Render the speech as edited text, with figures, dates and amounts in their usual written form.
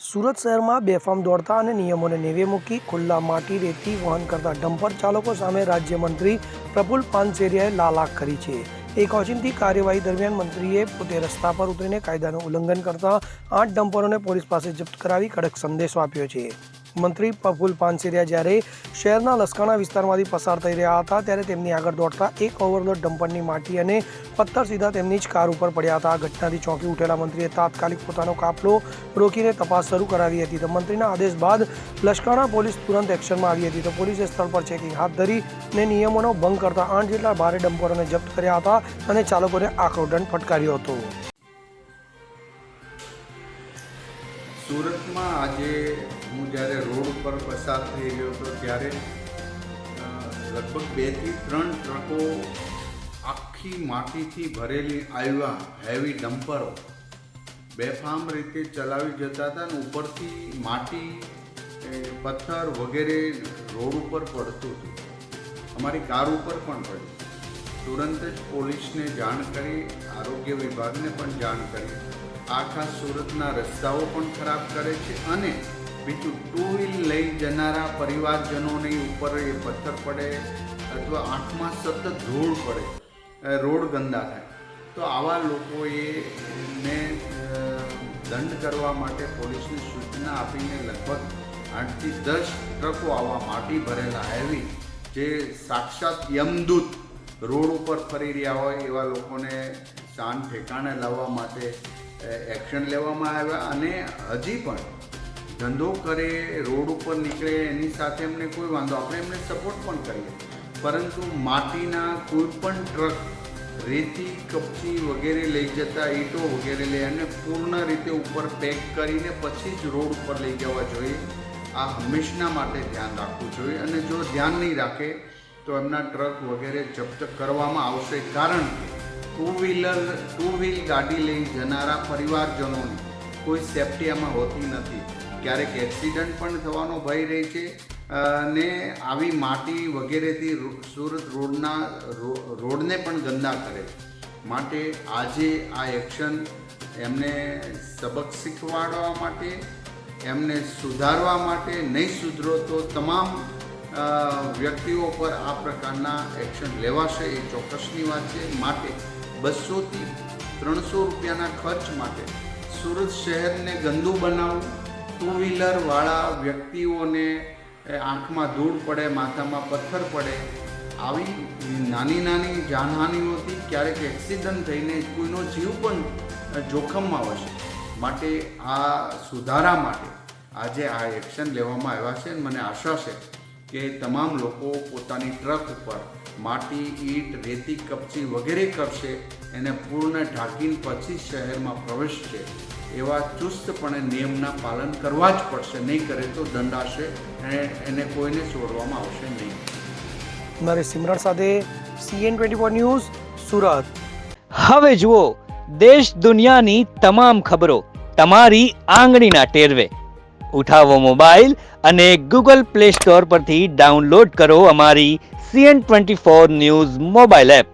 સુરત શહેરમાં બેફામ દોડતા અને નિયમોને નેવે મૂકી ખુલ્લા માટી રેતી વહન કરતા ડમ્પર ચાલકો સામે રાજ્યમંત્રી પ્રફુલ પાનસેરિયાએ લાલાક કરી છે। એક ઓચિંતી કાર્યવાહી દરમિયાન મંત્રીએ પોતે રસ્તા પર ઉતરીને કાયદાનું ઉલ્લંઘન કરતા 8 ડમ્પરોને પોલીસ પાસે જપ્ત કરાવી કડક સંદેશો આપ્યો છે। મંત્રી પ્રફુલ પાનસેરિયા જ્યારે શહેરના લસકાણા વિસ્તારમાંથી પસાર થઈ રહ્યા હતા ત્યારે તેમની આગળ દોડતા એક ઓવરલોડ ડમ્પરની માટી અને પથ્થર સીધા તેમની જ કાર ઉપર પડ્યા હતા। આ ઘટનાથી ચોંકી ઉઠેલા મંત્રીએ તાત્કાલિક પોતાનો કાફલો રોકીને તપાસ શરૂ કરાવી હતી। તો મંત્રીના આદેશ બાદ લસકાણા પોલીસ તુરંત એક્શનમાં આવી હતી। તો પોલીસે સ્થળ પર ચેકિંગ હાથ ધરીને નિયમોનો ભંગ કરતા 8 જેટલા ભારે ડમ્પરોને જપ્ત કર્યા હતા અને ચાલકોને આકરો દંડ ફટકાર્યો હતો। સુરતમાં આજે હું જ્યારે રોડ ઉપર પસાર થઈ રહ્યો હતો ત્યારે લગભગ 2 થી 3 ટ્રકો આખી માટીથી ભરેલી આવ્યા હેવી ડમ્પરો બેફામ રીતે ચલાવી જતા હતા અને ઉપરથી માટી પથ્થર વગેરે રોડ ઉપર પડતું હતું। અમારી કાર ઉપર પણ પડ્યું। તુરંત જ પોલીસને જાણ કરી, આરોગ્ય વિભાગને પણ જાણ કરી। આખા સુરતના રસ્તાઓ પણ ખરાબ કરે છે અને બીજું 2 વ્હીલ લઈ જનારા પરિવારજનોની ઉપર એ પથ્થર પડે અથવા આંખમાં સતત ધૂળ પડે, રોડ ગંદા થાય। તો આવા લોકોએ દંડ કરવા માટે પોલીસને સૂચના આપીને લગભગ 8 થી 10 ટ્રકો આવા માટી ભરેલા હેવી જે સાક્ષાત યમદૂત રોડ ઉપર ફરી રહ્યા હોય એવા લોકોને શાન ઠેકાણે લાવવા માટે એક્શન લેવામાં આવ્યા। અને હજી પણ ધંધો કરે, રોડ ઉપર નીકળે એની સાથે એમને કોઈ વાંધો, આપણે એમને સપોર્ટ પણ કરીએ, પરંતુ માટીના કોઈ પણ ટ્રક રેતી, કપચી વગેરે લઈ જતા, ઈંટો વગેરે લઈ અને પૂર્ણ રીતે ઉપર પેક કરીને પછી જ રોડ ઉપર લઈ જવા જોઈએ। આ હંમેશના માટે ધ્યાન રાખવું જોઈએ અને જો ધ્યાન નહીં રાખે તો એમના ટ્રક વગેરે જપ્ત કરવામાં આવશે। કારણ કે 2 વ્હીલ ગાડી લઈ જનારા પરિવારજનોની કોઈ સેફ્ટી આમાં હોતી નથી। ક્યારેક એક્સિડન્ટ પણ થવાનો ભય રહે છે અને આવી માટી વગેરેથી સુરત રોડને પણ ગંદા કરે। માટે આજે આ એક્શન એમને સબક શીખવાડવા માટે, એમને સુધારવા માટે, નહીં સુધરો તો તમામ વ્યક્તિઓ પર આ પ્રકારના એક્શન લેવાશે એ ચોક્કસની વાત છે। માટે 200 થી 300 રૂપિયાના ખર્ચ માટે સુરત શહેરને ગંદુ બનાવવું, 2 વ્હીલરવાળા વ્યક્તિઓને આંખમાં ધૂળ પડે, માથામાં પથ્થર પડે, આવી નાની નાની જાનહાનિઓથી ક્યારેક એક્સિડન્ટ થઈને કોઈનો જીવ પણ જોખમમાં આવશે। માટે આ સુધારા માટે આજે આ એક્શન લેવામાં આવ્યા છે। મને આશા છે કે તમામ લોકો પોતાની ટ્રક ઉપર માટી, ઈંટ, રેતી, કપચી વગેરે કરશે એને પૂર્ણ ઢાંકીને પછી શહેરમાં પ્રવેશશે। એવા ચુસ્તપણે નિયમના પાલન કરવા જ પડશે, નહીં કરે તો દંડાશે અને એને કોઈને છોડવામાં આવશે નહીં। નરેશ સિમરણ સાથે CN24 ન્યૂઝ સુરત। હવે જુઓ દેશ દુનિયાની તમામ ખબરો તમારી આંગળીના ટેરવે। ઉઠાવો મોબાઈલ અને Google Play Store પરથી ડાઉનલોડ કરો અમારી CN24 ન્યૂઝ મોબાઈલ એપ।